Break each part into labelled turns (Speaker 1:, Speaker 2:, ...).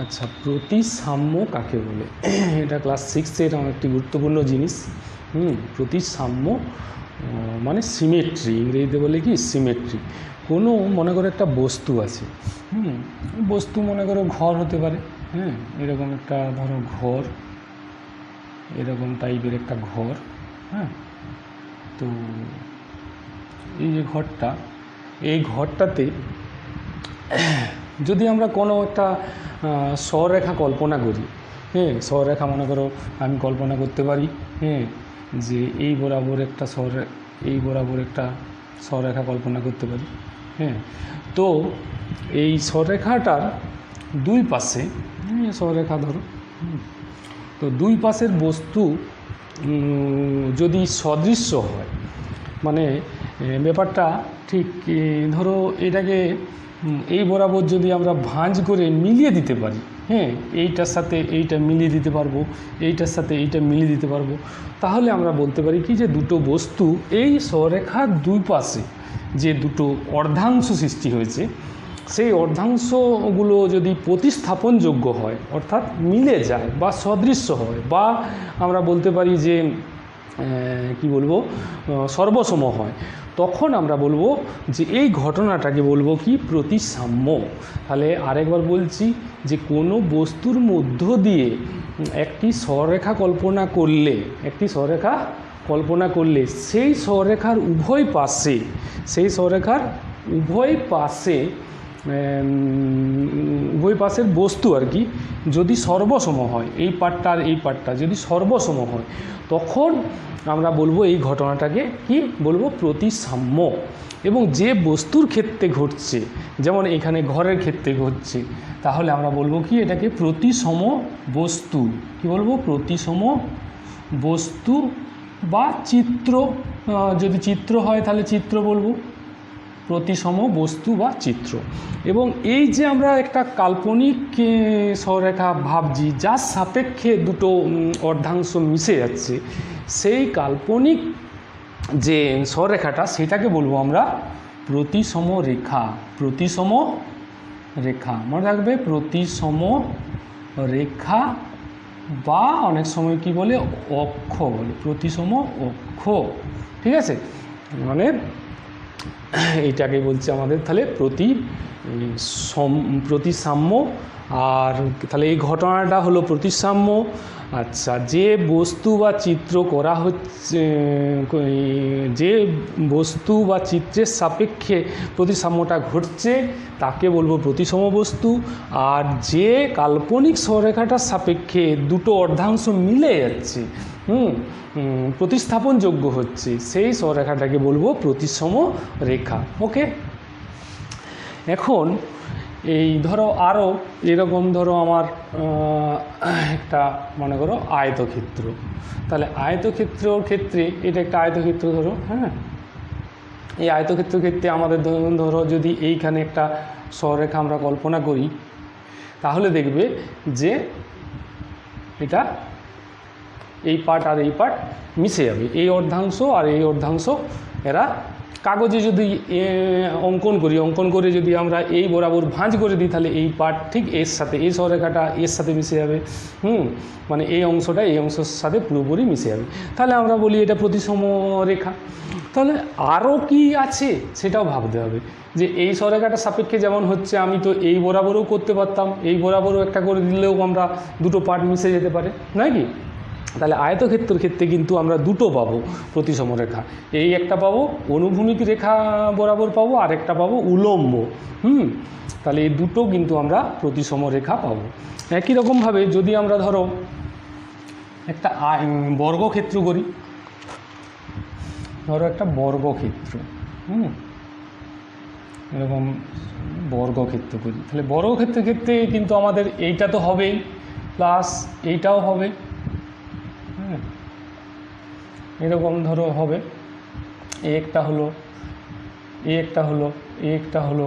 Speaker 1: আচ্ছা, প্রতিসাম্য কাকে বলে? এটা ক্লাস 6-এর একটি গুরুত্বপূর্ণ জিনিস। প্রতিসাম্য মানে সিমেট্রি, ইংরেজিতে বলে কি সিমেট্রি। কোনো মনে করো একটা বস্তু আছে, বস্তু মনে করো ঘর হতে পারে, এরকম একটা ধরো ঘর, এরকম টাইপের একটা ঘর। তো এই যে ঘরটা, এই ঘরটাতে যদি আমরা কোনো একটা সরলরেখা কল্পনা করি, সরলরেখা মনে করো আমি কল্পনা করতে পারি যে এই বরাবর একটা সরলরেখা কল্পনা করতে পারি। তো এই সরলরেখাটার দুই পাশে, সরলরেখা ধরো, তো দুই পাশের বস্তু যদি সদৃশ্য হয়, মানে ব্যাপারটা ঠিক ধরো এটাকে এই বরাবর যদি আমরা ভাঁজ করে মিলিয়ে দিতে পারি, এইটার সাথে এইটা মিলিয়ে দিতে পারবো, এইটার সাথে এইটা মিলিয়ে দিতে পারবো, তাহলে আমরা বলতে পারি কি যে দুটো বস্তু এই সরলরেখার দুই পাশে যে দুটো অর্ধাংশ সৃষ্টি হয়েছে, সেই অর্ধাংশগুলো যদি প্রতিস্থাপনযোগ্য হয়, অর্থাৎ মিলে যায় বা সদৃশ্য হয়, বা আমরা বলতে পারি যে কি বলবো সর্বসম হয়, তখন আমরা বলবো যে এই ঘটনাটাকে বলবো কি প্রতিসাম্য। তাহলে আরেকবার বলছি যে কোনো বস্তুর মধ্য দিয়ে একটি সরলরেখা কল্পনা করলে সেই সরলরেখার উভয় পাশের বস্তু আর কি যদি সর্বসম হয়, এই পার্টটা আর এই পার্টটা যদি সর্বসম হয়, তখন আমরা বলবো এই ঘটনাটাকে কি বলবো প্রতিসাম্য। এবং যে বস্তুর ক্ষেত্রে ঘটছে, যেমন এখানে ঘরের ক্ষেত্রে ঘটছে, তাহলে আমরা বলবো কি এটাকে প্রতিসম বস্তু। কি বলবো? প্রতিসম বস্তু বা চিত্র, যদি চিত্র হয় তাহলে চিত্র বলবো, প্রতিসম বস্তু বা চিত্র। এবং এই যে আমরা একটা কাল্পনিক সরলরেখা ভাবছি যার সাপেক্ষে দুটো অর্ধাংশ মিশে যাচ্ছে, সেই কাল্পনিক যে সরলরেখাটা সেটাকে বলবো আমরা প্রতিসম রেখা। মনে রাখবে, প্রতিসম রেখা, বা অনেক সময় কি বলে অক্ষ বলে, প্রতিসম অক্ষ। ঠিক আছে, মানে এইটাকে বলছে আমাদের তাহলে প্রতিসাম্য। আর তাহলে এই ঘটনাটা হলো প্রতিসাম্য। আচ্ছা, যে বস্তু বা চিত্র করা হচ্ছে, যে বস্তু বা চিত্রের সাপেক্ষে প্রতিসাম্যটা ঘটছে তাকে বলবো প্রতিসম বস্তু। আর যে কাল্পনিক সরলরেখাটার সাপেক্ষে দুটো অর্ধাংশ মিলে যাচ্ছে, প্রতিস্থাপনযোগ্য হচ্ছে, সেই সরলরেখাটাকে বলবো প্রতিসম রেখা। ওকে, এখন এই ধরো আরও এরকম ধরো আমার একটা মনে করো আয়তক্ষেত্র। তাহলে আয়তক্ষেত্রর ক্ষেত্রে এটা একটা আয়তক্ষেত্র ধরো, এই আয়তক্ষেত্রের ক্ষেত্রে আমাদের ধরো যদি এইখানে একটা সরলরেখা আমরা কল্পনা করি, তাহলে দেখবে যে এটা এই পার্ট আর এই পার্ট মিশে যাবে, এই অর্ধাংশ আর এই অর্ধাংশ এরা কাগজে যদি অঙ্কন করে যদি আমরা এই বরাবর ভাঁজ করে দিই, তাহলে এই পার্ট ঠিক এর সাথে, এই সরলরেখাটা এর সাথে মিশে যাবে, মানে এই অংশটা এই অংশের সাথে পুরোপুরি মিশে যাবে। তাহলে আমরা বলি এটা প্রতিসম রেখা। তাহলে আরও কি আছে সেটাও ভাবতে হবে, যে এই সরলরেখাটার সাপেক্ষে যেমন হচ্ছে, আমি তো এই বরাবরও করতে পারতাম, এই বরাবরও একটা করে দিলেও আমরা দুটো পার্ট মিশে যেতে পারে, নয় কি? তাহলে আয়তক্ষেত্রের ক্ষেত্রে কিন্তু আমরা দুটো পাবো প্রতিসম রেখা, এই একটা পাবো অনুভূমিক রেখা বরাবর পাবো, আর একটা পাবো উলম্ব। তাহলে এই দুটো কিন্তু আমরা প্রতিসম রেখা পাবো। একই রকমভাবে যদি আমরা ধরো একটা বর্গক্ষেত্র করি, ধরো একটা বর্গক্ষেত্র, এরকম বর্গক্ষেত্র করি, তাহলে বর্গক্ষেত্রের ক্ষেত্রে কিন্তু আমাদের এইটা তো হবেই, প্লাস এইটাও হবে, এরকম ধরো হবে, একটা হলো, একটা হলো।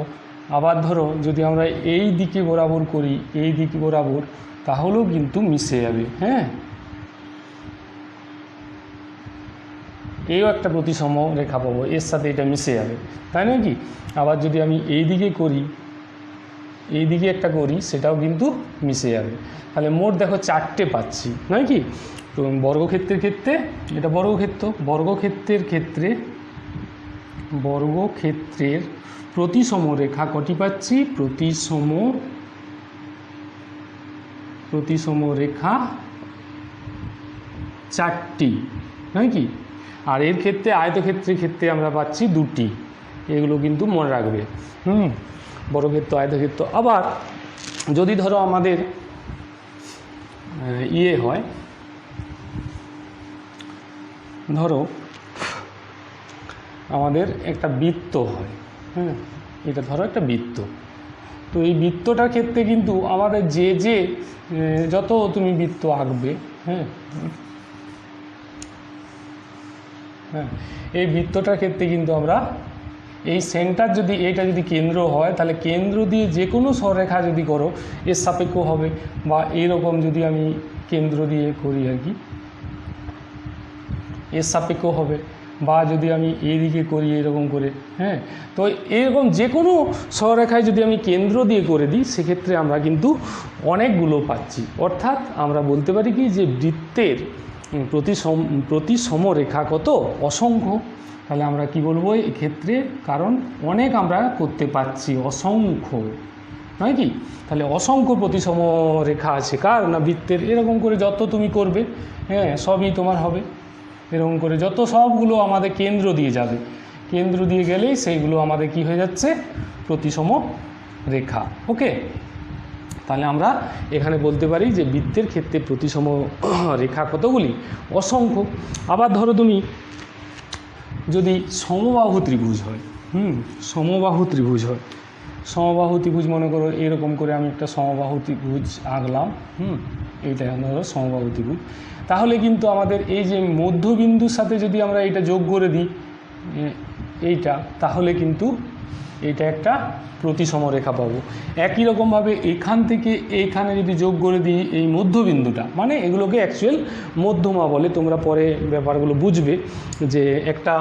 Speaker 1: আবার ধরো যদি আমরা এই দিকে বরাবর করি, এই দিকে বরাবর, তাহলেও কিন্তু মিশে যাবে। এও একটা প্রতিসম রেখা পাবো, এর সাথে এটা মিশে যাবে, তাই নয় কি? আবার যদি আমি এই দিকে করি, এইদিকে একটা করি সেটাও কিন্তু মিশে যাবে। তাহলে মোট দেখো 4টে পাচ্ছি, নয় কি? তো বর্গক্ষেত্রের ক্ষেত্রে এটা বর্গক্ষেত্রের ক্ষেত্রে বর্গক্ষেত্রের প্রতিসম রেখা কটি পাচ্ছি? প্রতিসম রেখা 4টি, নয় কি? আর এর ক্ষেত্রে আয়তক্ষেত্রের ক্ষেত্রে আমরা পাচ্ছি 2টি। এগুলো কিন্তু মনে রাখবে। বর্গক্ষেত্র, আয়তক্ষেত্র। আবার যদি ধরো আমাদের হয়, ধরো আমাদের একটা বৃত্ত হয়, এটা ধরো একটা বৃত্ত। তো এই বৃত্তটার ক্ষেত্রে কিন্তু আমাদের যে যত তুমি বৃত্ত আঁকবে, এই বৃত্তটার ক্ষেত্রে কিন্তু আমরা এই সেন্টার যদি এইটা যদি কেন্দ্র হয়, তাহলে কেন্দ্র দিয়ে যে কোনো সরলরেখা যদি করো এর সাপেক্ষ হবে, বা এইরকম যদি আমি কেন্দ্র দিয়ে করি আর কি, এর সাপেক্ষ হবে, বা যদি আমি এইদিকে করি এরকম করে, তো এরকম যে কোনো সরলরেখায় যদি আমি কেন্দ্র দিয়ে করে দিই, সেক্ষেত্রে আমরা কিন্তু অনেকগুলো পাচ্ছি। অর্থাৎ আমরা বলতে পারি কি যে বৃত্তের প্রতিসম রেখা কত? অসংখ্য। তাহলে আমরা কি বলবো এক্ষেত্রে? কারণ অনেক আমরা করতে পারছি, অসংখ্য, নয় কি? তাহলে অসংখ্য প্রতিসম রেখা আছে কার? না বৃত্তের। এরকম করে যত তুমি করবে, সবই তোমার হবে। এরকম করে যত সবগুলো আমাদের কেন্দ্র দিয়ে যাবে, কেন্দ্র দিয়ে গেলেই সেইগুলো আমাদের কি হয়ে যাচ্ছে? প্রতিসম রেখা। ওকে, তাহলে আমরা এখানে বলতে পারি যে বৃত্তের ক্ষেত্রে প্রতিসম রেখা কতগুলি? অসংখ্য। আবার ধরো তুমি যদি সমবাহু ত্রিভুজ হয়, সমবাহু ত্রিভুজ হয়, সমবাহু ত্রিভুজ মনে করো এরকম করে আমি একটা সমবাহু ত্রিভুজ আঁকলাম, এইটা ধরো সমবাহু ত্রিভুজ। তাহলে কিন্তু আমাদের এই যে মধ্যবিন্দুর সাথে যদি আমরা এটা যোগ করে দিই এইটা, তাহলে কিন্তু এইটা একটা প্রতিসম রেখা পাবো। একই রকমভাবে এখান থেকে এইখানে যদি যোগ করে দিই এই মধ্যবিন্দুটা, মানে এগুলোকে অ্যাকচুয়াল মধ্যমা বলে, তোমরা পরে ব্যাপারগুলো বুঝবে, যে একটা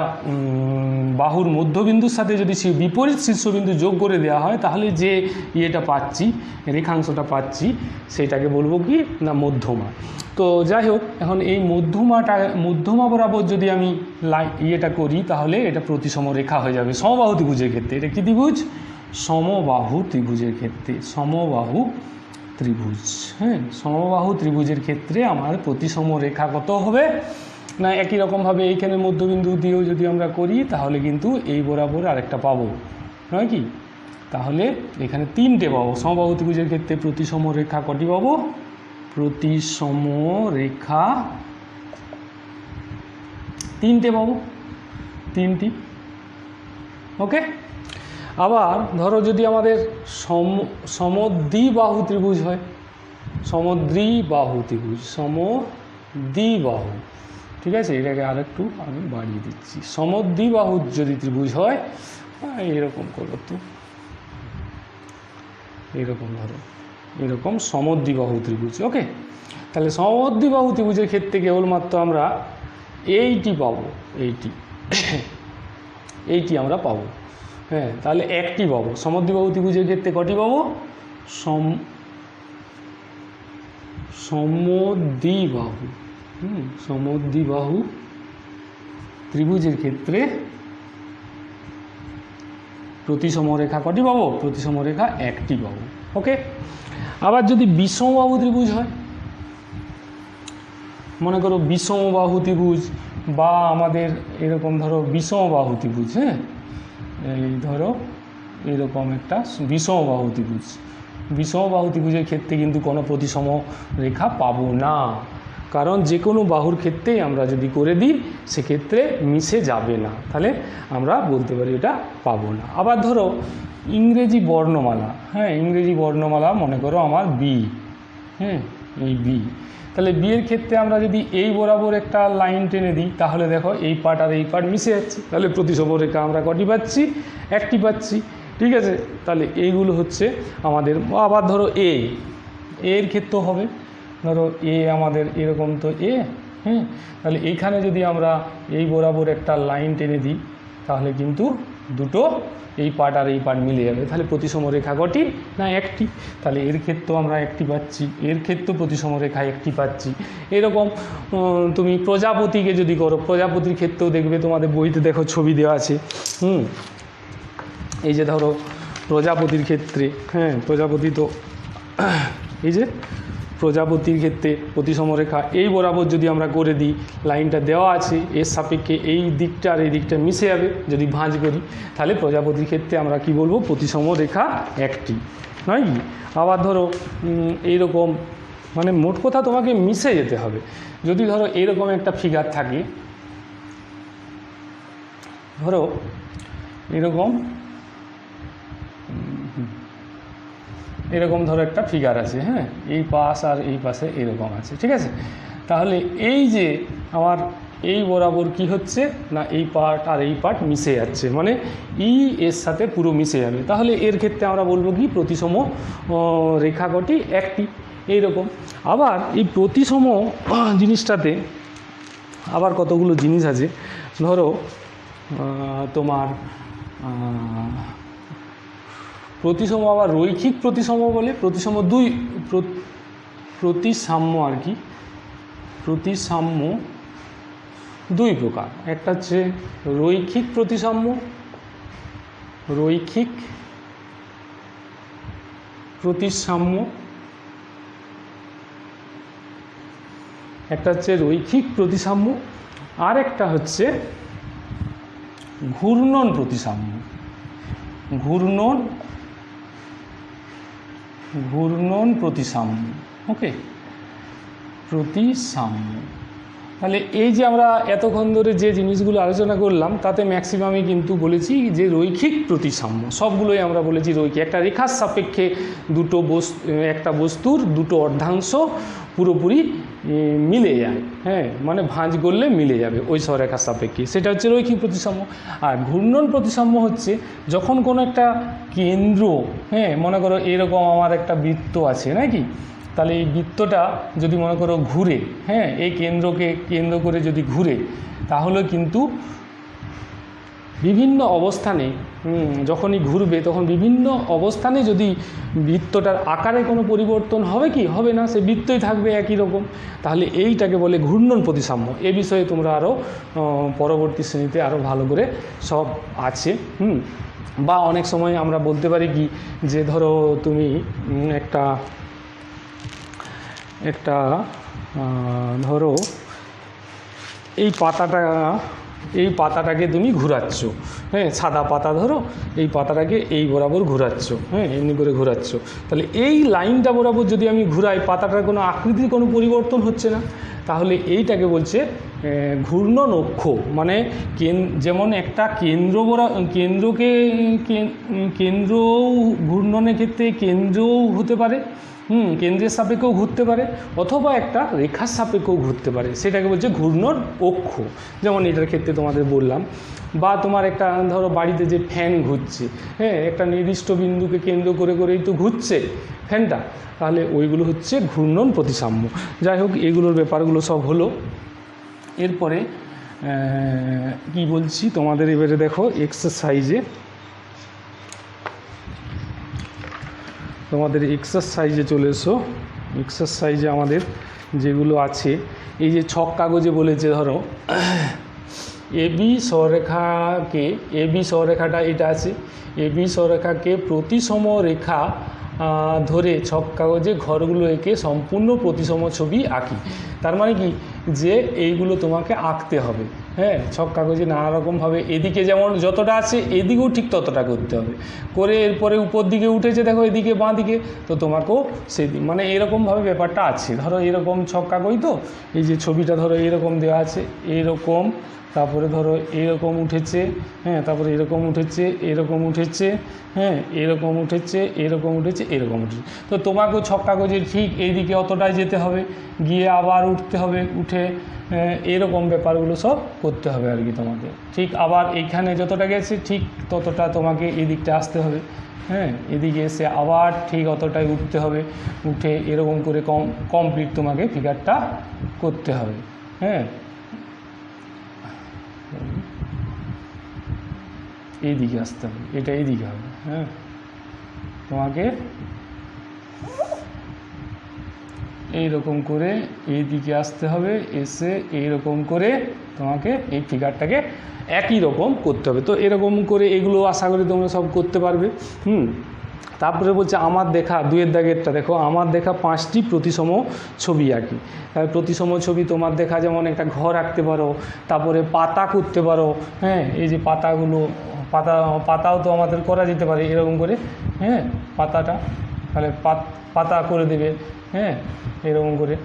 Speaker 1: বাহুর মধ্যবিন্দুর সাথে যদি বিপরীত শীর্ষবিন্দু যোগ করে দেওয়া হয়, তাহলে যে ইয়েটা পাচ্ছি, রেখাংশটা পাচ্ছি, সেটাকে বলবো কি না মধ্যমা। তো যাই হোক, এখন এই মধ্যমা বরাবর যদি আমি ইয়েটা করি, তাহলে এটা প্রতিসম রেখা হয়ে যাবে সমবাহু ত্রিভুজের ক্ষেত্রে। এটা কি ত্রিভুজ? সমবাহু ত্রিভুজের ক্ষেত্রে, সমবাহু ত্রিভুজ। সমবাহু ত্রিভুজের ক্ষেত্রে আমার প্রতিসম রেখা কত হবে না? একই রকমভাবে এইখানে মধ্যবিন্দু দিয়েও যদি আমরা করি, তাহলে কিন্তু এই বরাবর আরেকটা পাবো, নয় কি? তাহলে এখানে 3টে পাবো। সমবাহু ত্রিভুজের ক্ষেত্রে প্রতিসম রেখা কটি পাবো? প্রতিসম রেখা 3টে পাবো, 3টি। ওকে, আবার ধরো যদি আমাদের সমদ্বিবাহু ত্রিভুজ হয়, সমদ্বিবাহু ত্রিভুজ, সমদ্বিবাহু, ঠিক আছে, এটাকে আরেকটু আমি বাড়িয়ে দিচ্ছি। সমদ্বিবাহু যদি ত্রিভুজ হয়, এরকম করো তো, এরকম ধরো, এরকম সমদ্বিবাহু ত্রিভুজ। ওকে, তাহলে সমদ্বিবাহু ত্রিভুজের ক্ষেত্রে কেবলমাত্র আমরা এইটি পাবো, এইটি আমরা পাবো। তাহলে একটি পাবো। সমদ্বিবাহু ত্রিভুজের ক্ষেত্রে কটি পাবো? সমদ্বিবাহু, সমদ্বিবাহু ত্রিভুজের ক্ষেত্রে প্রতিসম রেখা কটি পাবো? প্রতিসম রেখা একটি পাবো। ওকে, আবার যদি বিষমবাহু ত্রিভুজ হয়, মনে করো বিষমবাহু ত্রিভুজ, বা আমাদের এরকম ধরো বিষমবাহু ত্রিভুজ, এই ধরো এরকম একটা বিষমবাহু ত্রিভুজ। বিষমবাহু ত্রিভুজের ক্ষেত্রে কিন্তু কোনো প্রতিসম রেখা পাবো না, কারণ যে কোনো বাহুর ক্ষেত্রেই আমরা যদি করে দিই সেক্ষেত্রে মিশে যাবে না, তাহলে আমরা বলতে পারি এটা পাবো না। আবার ধরো ইংরেজি বর্ণমালা, ইংরেজি বর্ণমালা মনে করো আমার বি, এই বি। তাহলে বিয়ের ক্ষেত্রে আমরা যদি এই বরাবর একটা লাইন টেনে দিই, তাহলে দেখো এই পার্ট আর এই পার্ট মিশে যাচ্ছে, তাহলে প্রতিসম রেখা আমরা কটি পাচ্ছি? একটি পাচ্ছি। ঠিক আছে, তাহলে এইগুলো হচ্ছে আমাদের। আবার ধরো এর ক্ষেত্রেও হবে, ধরো আমাদের এরকম তো তাহলে এইখানে যদি আমরা এই বরাবর একটা লাইন টেনে দিই, তাহলে কিন্তু দুটো এই পার্ট আর এই পার্ট মিলে যাবে, তাহলে প্রতিসম রেখা কটি না একটি। তাহলে এর ক্ষেত্রেও আমরা একটি পাচ্ছি, এর ক্ষেত্রেও প্রতিসম রেখা একটি পাচ্ছি। এরকম তুমি প্রজাপতিকে যদি করো, প্রজাপতির ক্ষেত্রেও দেখবে তোমাদের বইতে দেখো ছবি দেওয়া আছে। এই যে ধরো প্রজাপতির ক্ষেত্রে, হ্যাঁ প্রজাপতি তো এই যে প্রজাপতির ক্ষেত্রে প্রতিসম রেখা এই বরাবর যদি আমরা করে দিই, লাইনটা দেওয়া আছে, এর সাপেক্ষে এই দিকটা আর এই দিকটা মিশে যাবে যদি ভাঁজ করি, তাহলে প্রজাপতির ক্ষেত্রে আমরা কি বলবো, প্রতিসম রেখা একটি, নয় কি? আবার ধরো এইরকম, মানে মোট কথা তোমাকে মিশে যেতে হবে। যদি ধরো এইরকম একটা ফিগার থাকে, ধরো এরকম এরকম ধরো একটা ফিগার আছে, হ্যাঁ এই পাশ আর এই পাশে এরকম আছে, ঠিক আছে? তাহলে এই যে আমার এই বরাবর কি হচ্ছে না, এই পার্ট আর এই পার্ট মিশে যাচ্ছে, মানে এর সাথে পুরো মিশে যাবে। তাহলে এর ক্ষেত্রে আমরা বলবো কি, প্রতিসম রেখা কটি একটি। এইরকম আবার এই প্রতিসম জিনিসটাতে আবার কতগুলো জিনিস আছে। ধরো তোমার প্রতিসম আবার রৈখিক প্রতিসম বলে, প্রতিসম দুই প্রতিসাম্য আর কি, প্রতিসাম্য দুই প্রকার। একটা হচ্ছে রৈখিক প্রতিসাম্য, রৈখিক প্রতিসাম্য, একটা হচ্ছে রৈখিক প্রতিসাম্য, আর একটা হচ্ছে ঘূর্ণন প্রতিসাম্য। ঘূর্ণন প্রতিসাম্য, ওকে, প্রতিসাম্য। তাহলে এই যে আমরা এতক্ষণ ধরে যে জিনিসগুলো আলোচনা করলাম, তাতে ম্যাক্সিমামই কিন্তু বলেছি যে রৈখিক প্রতিসাম্য, সবগুলোই আমরা বলেছি রৈখিক। একটা রেখার সাপেক্ষে একটা বস্তুর দুটো অর্ধাংশ পুরোপুরি মিলে যায়, হ্যাঁ মানে ভাঁজ করলে মিলে যাবে ওই সরেখার সাপেক্ষে, সেটা হচ্ছে রৈখিক প্রতিসাম্য। আর ঘূর্ণন প্রতিসাম্য হচ্ছে যখন কোনো একটা কেন্দ্র, হ্যাঁ মনে করো এরকম আমার একটা বৃত্ত আছে নাকি, তাহলে এই বৃত্তটা যদি মনে করো ঘুরে, হ্যাঁ এই কেন্দ্রকে কেন্দ্র করে যদি ঘুরে, তাহলে কিন্তু বিভিন্ন অবস্থানে যখনই ঘুরবে তখন বিভিন্ন অবস্থানে যদি বৃত্তটার আকারে কোনো পরিবর্তন হবে কি, হবে না, সে বৃত্তই থাকবে একই রকম। তাহলে এইটাকে বলে ঘূর্ণন প্রতিসাম্য। এ বিষয়ে তোমরা আরও পরবর্তী শ্রেণীতে আরও ভালো করে সব আছে। বা অনেক সময় আমরা বলতে পারি কি, যে ধরো তুমি একটা ধরো এই পাতাটাকে তুমি ঘুরাচ্ছ, হ্যাঁ সাদা পাতা ধরো, এই পাতাটাকে এই বরাবর ঘুরাচ্ছ, হ্যাঁ এমনি করে ঘুরাচ্ছ, তাহলে এই লাইনটা বরাবর যদি আমি ঘুরাই, পাতাটার কোনো আকৃতির কোনো পরিবর্তন হচ্ছে না, তাহলে এইটাকে বলছে ঘূর্ণন অক্ষ। মানে যেমন একটা কেন্দ্র ঘূর্ণনের ক্ষেত্রে কেন্দ্রও হতে পারে, কেন্দ্রের সাপেক্ষেও ঘুরতে পারে, অথবা একটা রেখার সাপেক্ষেও ঘুরতে পারে, সেটাকে বলছে ঘূর্ণন অক্ষ। যেমন এটার ক্ষেত্রে তোমাদের বললাম। বা তোমার একটা ধরো বাড়িতে যে ফ্যান ঘুরছে, হ্যাঁ একটা নির্দিষ্ট বিন্দুকে কেন্দ্র করে করেই তো ঘুরছে ফ্যানটা, তাহলে ওইগুলো হচ্ছে ঘূর্ণন প্রতিসাম্য। যাই হোক, এগুলোর ব্যাপারগুলো সব হলো। এরপরে কি বলছি তোমাদের, এবারে দেখো এক্সারসাইজে চলে এসো। এক্সারসাইজে আমাদের যেগুলো আছে, এই যে ছক কাগজে বলেছে, ধরো এবি সরেখাটা এটা আছে, এবি সরেখাকে প্রতিসম রেখা ধরে ছক কাগজে ঘরগুলো এঁকে সম্পূর্ণ প্রতিসম ছবি আঁকি। তার মানে কি, যে এইগুলো তোমাকে আঁকতে হবে, হ্যাঁ ছক কাগজে নানা রকমভাবে, এদিকে যেমন যতটা আছে এদিকেও ঠিক ততটা করতে হবে, করে এরপরে উপর দিকে উঠেছে দেখো এদিকে বাঁ দিকে, তো তোমাকেও মানে এরকমভাবে ব্যাপারটা আছে। ধরো এরকম ছক কাগজ, তো এই যে ছবিটা ধরো এরকম দেওয়া আছে, এরকম, তারপরে ধরো এরকম উঠেছে, হ্যাঁ তারপরে এরকম উঠেছে, এরকম উঠেছে, হ্যাঁ এরকম উঠেছে, এরকম উঠেছে, এরকম উঠেছে, তো তোমাকেও ছক কাগজে ঠিক এইদিকে অতটাই যেতে হবে, গিয়ে আবার উঠতে হবে, উঠে এরকম ব্যাপারগুলো সব করতে হবে আর কি তোমাকে। ঠিক আবার এইখানে যতটা গেছে ঠিক ততটা তোমাকে এদিকটা আসতে হবে, হ্যাঁ এদিকে এসে আবার ঠিক অতটাই উঠতে হবে, উঠে এরকম করে কমপ্লিট তোমাকে ফিগারটা করতে হবে, হ্যাঁ এইদিকে আসতে হবে, এটা এইদিকে হবে। হ্যাঁ, তোমাকে এইরকম করে এইদিকে আসতে হবে, এসে এইরকম করে তোমাকে এই ফিগারটাকে একই রকম করতে হবে। তো এরকম করে এগুলো আশা করি তোমরা সব করতে পারবে। তারপরে বলছে আমার দেখা 2-এর দাগেরটা দেখো, আমার দেখা 5টি প্রতিসম ছবি আঁকি। প্রতিসম ছবি তোমার দেখা যেমন একটা ঘর আঁকতে পারো, তারপরে পাতা করতে পারো। হ্যাঁ, এই যে পাতাগুলো, পাতাও তো আমাদের করা যেতে পারে এরকম করে। হ্যাঁ, পাতাটা তাহলে পাতা করে দেবে। হ্যাঁ, এরকম করে।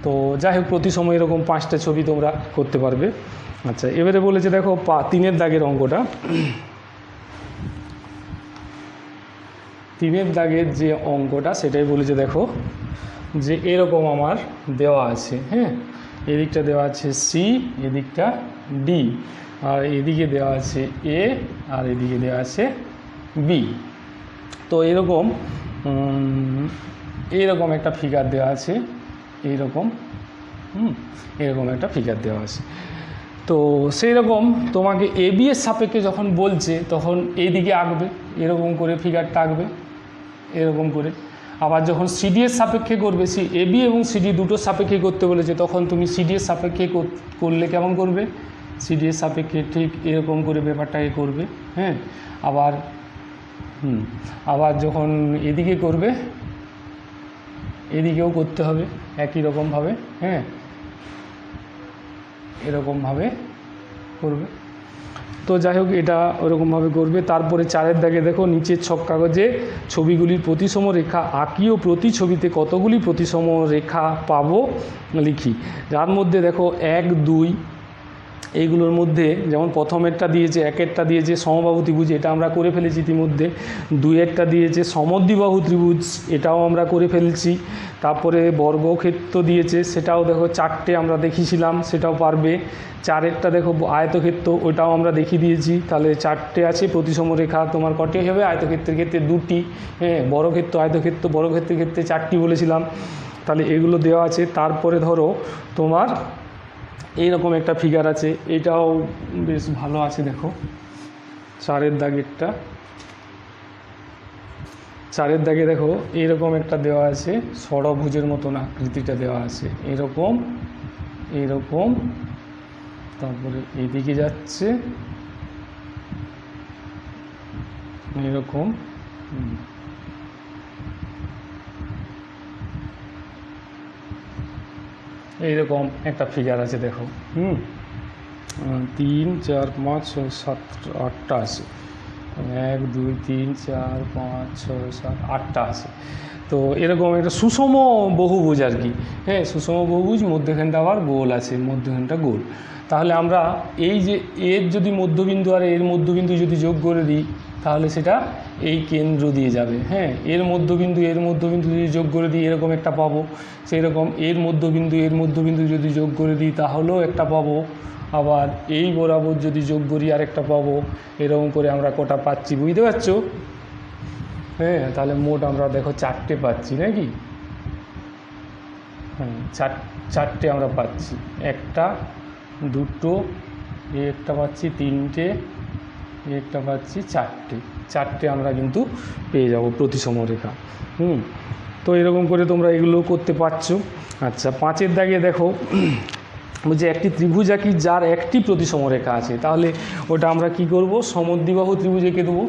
Speaker 1: তো যাই হোক, প্রতিসম এরকম 5টা ছবি তোমরা করতে পারবে। আচ্ছা, এবারে বলেছে দেখো 3-এর দাগের অঙ্কটা। 3-এর দাগের যে অঙ্কটা সেটাই বলেছে দেখো, যে এরকম আমার দেওয়া আছে। হ্যাঁ, এদিকটা দেওয়া আছে সি, এদিকটা ডি, আর এদিকে দেওয়া আছে এ, আর এদিকে দেওয়া আছে বি। তো এরকম একটা ফিগার দেওয়া আছে, এরকম একটা ফিগার দেওয়া আছে। তো সেই রকম তোমাকে এ বি এর সাপেক্ষে যখন বলছে তখন এইদিকে আঁকবে, এরকম করে ফিগারটা আঁকবে এরকম করে। আবার যখন সিডি এর সাপেক্ষে করবে, এ বি এবং সিডি দুটোর সাপেক্ষে করতে বলেছে, তখন তুমি সিডি এর সাপেক্ষে করলে কেমন করবে, সিডি এর সাপেক্ষে ঠিক এরকম করে ব্যাপারটাকে করবে। হ্যাঁ, আবার যখন এদিকে করবে, এদিকেও করতে হবে একই রকমভাবে। হ্যাঁ, এরকমভাবে করবে। তো যাই হোক, এটা ওরকমভাবে করবে। তারপরে 4-এর দাগে দেখো, নিচের ছক কাগজে ছবিগুলির প্রতিসম রেখা আঁকি ও প্রতি ছবিতে কতগুলি প্রতিসম রেখা পাবো লিখি। যার মধ্যে দেখো 1, 2 এইগুলোর মধ্যে যেমন প্রথমেরটা দিয়েছে, 1-এরটা দিয়েছে সমবাহু ত্রিভুজ, এটা আমরা করে ফেলেছি ইতিমধ্যে। 2-এরটা দিয়েছে সমদ্বিবাহু ত্রিভুজ, এটাও আমরা করে ফেলছি। তারপরে বর্গক্ষেত্র দিয়েছে, সেটাও দেখো 4টে আমরা দেখিয়েছিলাম, সেটাও পারবে। 4-এরটা দেখো আয়তক্ষেত্র, ওটাও আমরা দেখিয়ে দিয়েছি। তাহলে 4টে আছে প্রতিসম রেখা, তোমার কটি হবে, আয়তক্ষেত্রের ক্ষেত্রে 2টি। হ্যাঁ, বর্গক্ষেত্র আয়তক্ষেত্র বর্গক্ষেত্রের ক্ষেত্রে 4টি বলেছিলাম। তাহলে এগুলো দেওয়া আছে। তারপরে ধরো তোমার এইরকম একটা ফিগার আছে, এটাও বেশ ভালো আছে দেখো, 4-এর দাগেরটা। 4-এর দাগে দেখো এইরকম একটা দেওয়া আছে, ষড়ভুজের মতন আকৃতিটা দেওয়া আছে, এরকম এরকম। তারপরে এদিকে যাচ্ছে এরকম, এইরকম একটা ফিগার আছে দেখো। 3, 4, 5, 6, 7, 8টা আছে। 1, 2, 3, 4, 5, 6, 7, 8টা আছে। তো এরকম একটা সুষম বহুভুজ আর কি। হ্যাঁ, সুষম বহুভুজ, মধ্যখানটা আবার গোল আছে, মধ্যখানটা গোল। তাহলে আমরা এই যে এর যদি মধ্যবিন্দু আর এর মধ্যবিন্দু যদি যোগ করে দিই, তাহলে সেটা এই কেন্দ্র দিয়ে যাবে। হ্যাঁ, এর মধ্যবিন্দু যদি যোগ করে দিই এরকম একটা পাবো। সেই রকম এর মধ্যবিন্দু যদি যোগ করে দিই তাহলেও একটা পাবো। আবার এই বরাবর যদি যোগ করি আরেকটা পাবো। এরকম করে আমরা কটা পাচ্ছি বুঝতে পারছো? হ্যাঁ, তাহলে মোট আমরা দেখো 4টে পাচ্ছি নাকি। হ্যাঁ, 4টে আমরা পাচ্ছি, 1টা 2টো, একটা পাচ্ছি 3টে, একটা পাচ্ছি 4টে আমরা কিন্তু পেয়ে যাব প্রতিসম রেখা। তো এরকম করে তোমরা এগুলো করতে পারছো। আচ্ছা, 5-এর দাগে দেখো যে একটি ত্রিভুজ আঁকি যার একটি প্রতিসম রেখা আছে, তাহলে ওটা আমরা কি করব, সমদ্বিবাহু ত্রিভুজ এঁকে দেবো।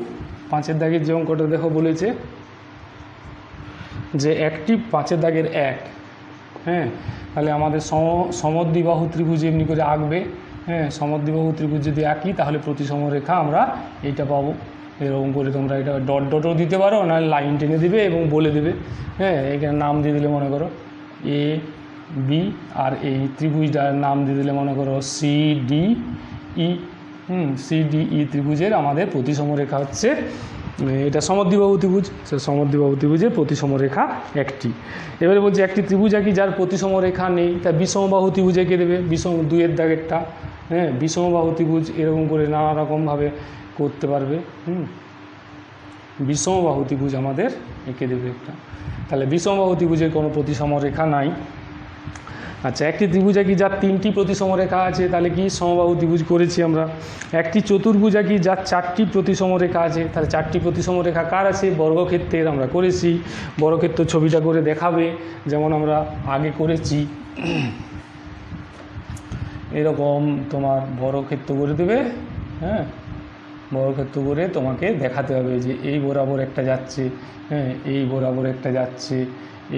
Speaker 1: 5-এর দাগের যে অঙ্কটা দেখো বলেছে যে একটি 5-এর দাগের 1। হ্যাঁ, তাহলে আমাদের সমদ্বিবাহু ত্রিভুজ এমনি করে আঁকবে। হ্যাঁ, সমদ্বিবাহু ত্রিভুজ যদি আঁকি তাহলে প্রতিসম রেখা আমরা এইটা পাবো। এরকম করে তোমরা এটা ডটও দিতে পারো, না লাইন টেনে দেবে এবং বলে দেবে। হ্যাঁ, এখানে নাম দিয়ে দিলে মনে করো এ বি, আর এই ত্রিভুজটার নাম দিয়ে দিলে মনে করো সিডিই। সিডিই ত্রিভুজের আমাদের প্রতিসম রেখা হচ্ছে, এটা সমদ্বিবাহু ত্রিভুজ, সমদ্বিবাহু ত্রিভুজের প্রতিসম রেখা একটি। এবারে বলছে একটি ত্রিভুজ আঁকি যার প্রতিসম রেখা নেই, তা বিষমবাহু ত্রিভুজ এঁকে দেবে। 2-এর দাগেরটা। হ্যাঁ, বিষমবাহু ত্রিভুজ এরকম করে নানা রকমভাবে করতে পারবে। বিষমবাহু ত্রিভুজ আমাদের এঁকে দেবে একটা। তাহলে বিষমবাহু ত্রিভুজের কোনো প্রতিসম রেখা নাই। আচ্ছা, একটি ত্রিভুজ কি যার 3টি প্রতিসম রেখা আছে, তাহলে কি সমবাহু ত্রিভুজ করেছি আমরা। একটি চতুর্ভুজ কি যার 4টি প্রতিসম রেখা আছে, তাহলে 4টি প্রতিসম রেখা কার আছে, বর্গক্ষেত্রের আমরা করেছি। বর্গক্ষেত্র ছবিটা করে দেখাবে যেমন আমরা আগে করেছি, এরকম তোমার বর্গক্ষেত্র করে দেবে। হ্যাঁ, বর্গক্ষেত্র করে তোমাকে দেখাতে হবে যে এই বরাবর একটা যাচ্ছে, হ্যাঁ এই বরাবর একটা যাচ্ছে,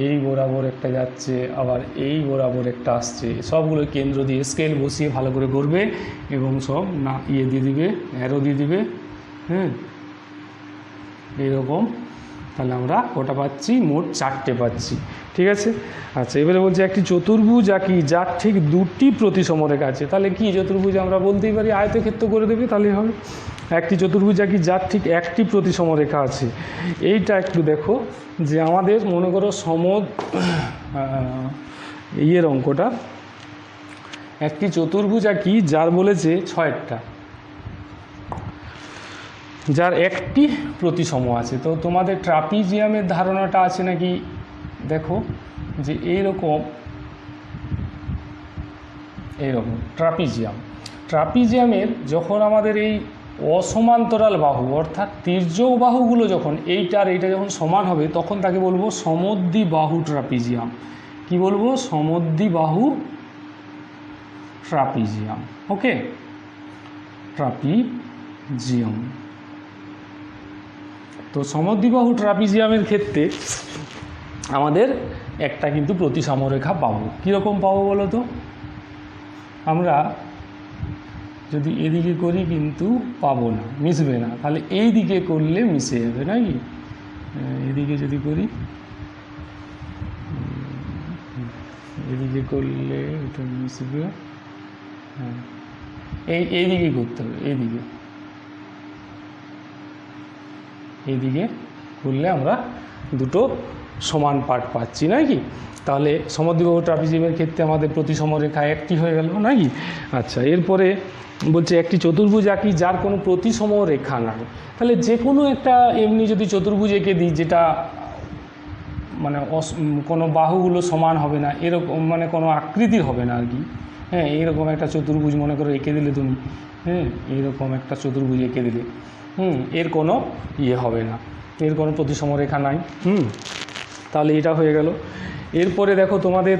Speaker 1: এই বরাবর একটা যাচ্ছে, আবার এই বরাবর একটা আসছে। সবগুলো কেন্দ্র দিয়ে স্কেল বসিয়ে ভালো করে করবে এবং সব না দিয়ে দিবে, অ্যারো দিয়ে দিবে। হ্যাঁ, এইরকম। তাহলে আমরা কটা পাচ্ছি, মোট 4টে পাচ্ছি। ঠিক আছে। আচ্ছা, এবারে বলছে একটি চতুর্ভুজ কি যার ঠিক 2টি প্রতিসম রেখা আছে, তাহলে কি চতুর্ভুজ আমরা বলতেই পারি আয়তক্ষেত্র করে দেবে, তাহলে হবে। একটি চতুর্ভুজ কি যার ঠিক 1টি প্রতিসম রেখা আছে। এইটা একটু দেখো যে আমাদের মনে করো অঙ্কটা, একটি চতুর্ভুজ কি যার বলেছে 6টা, যার 1টি প্রতিসম আছে। তো তোমাদের ট্রাপিজিয়ামের ধারণাটা আছে নাকি দেখো, যে এইরকম ট্রাপিজিয়ামের যখন আমাদের এই অসমান্তরাল বাহু অর্থাৎ তির্যক বাহুগুলো যখন এইটা আর এইটা যখন সমান হবে, তখন তাকে বলবো সমদ্বিবাহু ট্রাপিজিয়াম। কি বলবো, সমদ্বিবাহু ট্রাপিজিয়াম। ওকে, ট্রাপিজিয়াম। তো সমদ্বিবাহু ট্রাপিজিয়ামের ক্ষেত্রে আমাদের একটা কিন্তু প্রতিসম রেখা পাবো। কীরকম পাবো বলো তো, আমরা যদি এদিকে করি কিন্তু পাবো না, মিশবে না। তাহলে এই দিকে করলে মিশে যাবে নাকি, এদিকে যদি করি, এদিকে করলে এটা মিশবে। হ্যাঁ, এইদিকে করতে হবে, এইদিকে করলে আমরা দুটো সমান পার্ট পাচ্ছি নাকি। তাহলে সমদ্বিবাহু ট্রাপিজিয়ামের ক্ষেত্রে আমাদের প্রতিসম রেখা 1টি হয়ে গেল নাকি। আচ্ছা, এরপরে বলছে একটি চতুর্ভুজ কি যার কোনো প্রতিসম রেখা নাই। তাহলে যে কোনো একটা এমনি যদি চতুর্ভুজ এঁকে দিই যেটা মানে কোনো বাহুগুলো সমান হবে না, এরকম মানে কোনো আকৃতির হবে না আর কি। হ্যাঁ, এইরকম একটা চতুর্ভুজ মনে করো এঁকে দিলে তুমি, হ্যাঁ এইরকম একটা চতুর্ভুজ এঁকে দিলে, এর কোনো হবে না, এর কোনো প্রতিসম রেখা নাই। তাহলে এটা হয়ে গেল। এরপরে দেখো তোমাদের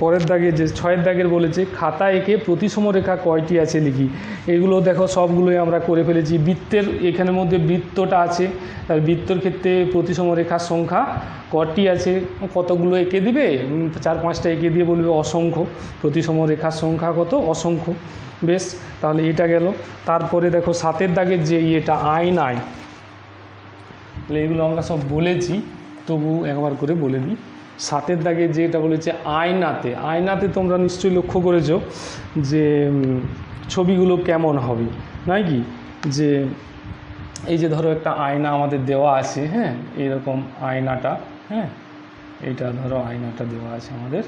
Speaker 1: পরের দাগে যে 6 দাগের বলেছে খাতা এঁকে প্রতিসম রেখা কয়টি আছে লিখি। এগুলো দেখো সবগুলোই আমরা করে ফেলেছি। বৃত্তের এখানের মধ্যে বৃত্তটা আছে, তার বৃত্তর ক্ষেত্রে প্রতিসম রেখার সংখ্যা কটি আছে, কতগুলো এঁকে দিবে, 4-5টা এঁকে দিয়ে বলবে অসংখ্য। প্রতিসম রেখার সংখ্যা কত, অসংখ্য। বেশ, তাহলে এটা গেল। তারপরে দেখো 7 দাগের যে এটা আয়নায়, তাহলে এগুলো আমরা সব বলেছি, তবু একবার করে বলে দিই। 7 দাগে যেটা বলেছে আয়নাতে তোমরা নিশ্চয়ই লক্ষ্য করেছো যে ছবিগুলো কেমন হবে নাকি। যে এই যে ধরো একটা আয়না আমাদের দেওয়া আছে, হ্যাঁ এরকম আয়নাটা, হ্যাঁ এইটা ধরো আয়নাটা দেওয়া আছে আমাদের,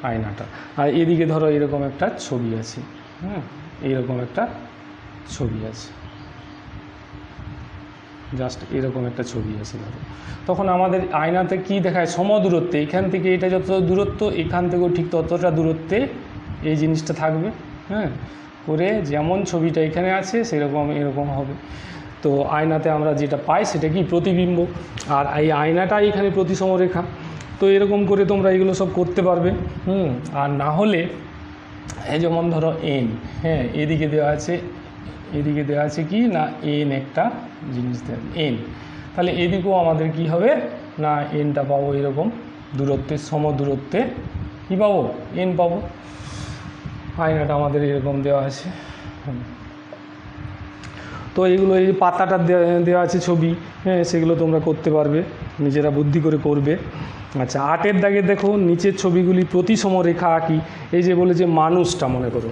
Speaker 1: আয়নাটা। আর এদিকে ধরো এরকম একটা ছবি আছে, হ্যাঁ এইরকম একটা ছবি আছে, জাস্ট এরকম একটা ছবি আছে ধরো। তখন আমাদের আয়নাতে কি দেখায়, সমদূরত্বে, এখান থেকে এটা যত দূরত্ব, এখান থেকেও ঠিক ততটা দূরত্বে এই জিনিসটা থাকবে। হ্যাঁ, করে যেমন ছবিটা এখানে আছে সেরকম এরকম হবে। তো আয়নাতে আমরা যেটা পাই সেটা কি, প্রতিবিম্ব। আর এই আয়নাটাই এখানে প্রতিসম রেখা। তো এরকম করে তোমরা এগুলো সব করতে পারবে। আর না হলে এই যেমন ধরো এন, হ্যাঁ এদিকে দেওয়া আছে কি না, এন একটা জিনিস দেয় এন। তাহলে এদিকেও আমাদের কি হবে না, এনটা পাবো এরকম দূরত্বে, সমদূরত্বে কী পাবো, এন পাবো। আয়নাটা আমাদের এরকম দেওয়া আছে। তো এইগুলো এই পাতাটা দেওয়া আছে ছবি, হ্যাঁ সেগুলো তোমরা করতে পারবে, নিজেরা বুদ্ধি করে করবে। আচ্ছা, 8 দাগে দেখো নিচের ছবিগুলি প্রতিসম রেখা আঁকি। এই যে বলে যে মানুষটা মনে করো,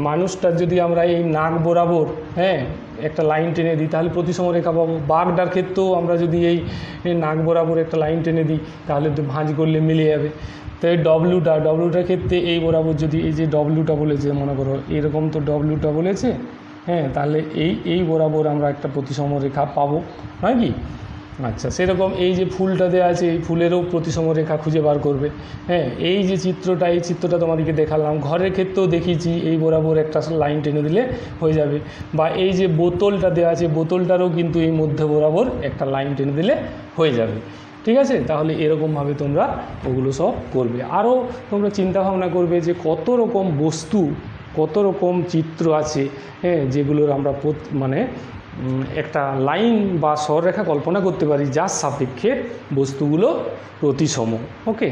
Speaker 1: মানুষটার যদি আমরা এই নাক বরাবর হ্যাঁ একটা লাইন টেনে দিই তাহলে প্রতিসম রেখা পাবো। বাঘটার ক্ষেত্রেও আমরা যদি এই নাক বরাবর একটা লাইন টেনে দিই তাহলে তো ভাঁজ করলে মিলে যাবে। তো এই ডব্লুটার ক্ষেত্রে এই বরাবর যদি এই যে ডব্লুটা বলেছে মনে করো এরকম, তো ডব্লুটা বলেছে, হ্যাঁ তাহলে এই বরাবর আমরা একটা প্রতিসম রেখা পাবো, নয় কি। আচ্ছা, সেরকম এই যে ফুলটা দেওয়া আছে, এই ফুলেরও প্রতিসম রেখা খুঁজে বার করবে। হ্যাঁ, এই যে চিত্রটা, এই চিত্রটা তোমাদেরকে দেখালাম, ঘরের ক্ষেত্রেও দেখিয়েছি, এই বরাবর একটা লাইন টেনে দিলে হয়ে যাবে। বা এই যে বোতলটা দেওয়া আছে, বোতলটারও কিন্তু এই মধ্যে বরাবর একটা লাইন টেনে দিলে হয়ে যাবে। ঠিক আছে, তাহলে এরকমভাবে তোমরা ওগুলো সব করবে। আরও তোমরা চিন্তা ভাবনা করবে যে কত রকম বস্তু, কত রকম চিত্র আছে, হ্যাঁ, যেগুলোর আমরা মানে একটা লাইন বা সরলরেখা কল্পনা করতে পারি যার সাপেক্ষে বস্তুগুলো প্রতিসম। ওকে।